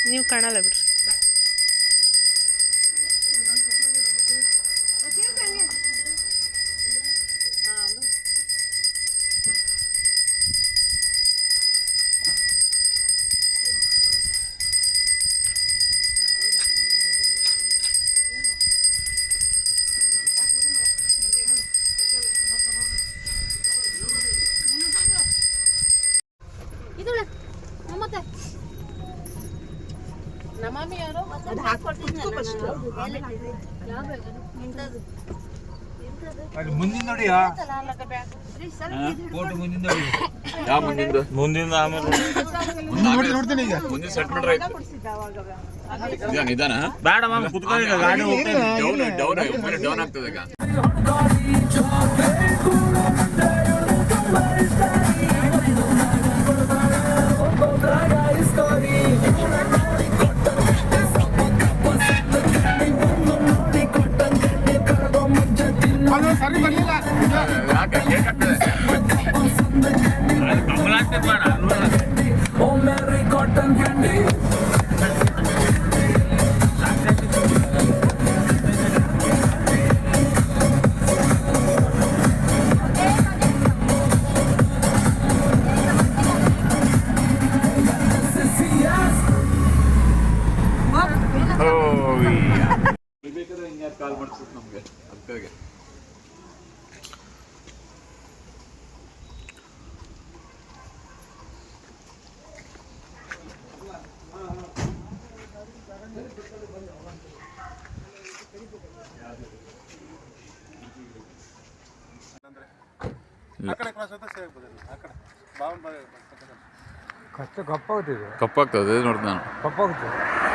ನೀವು ಕಾಣಲ್ಲ ಬಿಡ್ರಿ. ನಮಾಮಿ ಯಾರು ಮುಂದಿನ ನೋಡಿ ಯಾವ ಮುಂದಿನ ಆಮೇಲೆ ನೋಡ್ತೀನಿ ಈಗ ಮುಂದಿನ ಸೆಟ್ ಮಾಡ್ರೆ ನಿಧಾನ ಬೇಡ ಮಾಮ ಕುತ್ಕೊಳ್ಳಿ ಗಾಡಿ ಹೋಗ್ತದೆ ಡೌನ್ ಆಗ್ತದೆ ಈಗ ಕಾಲ್ ಮಾಡ್ಸುತ್ತೆ ನಮ್ಗೆ ಅದಕ್ಕಾಗಿ ಕಪ್ಪಾಗ್ತದೆ ನೋಡಿ ನಾನು ಕಪ್ಪಾಗ್ತದೆ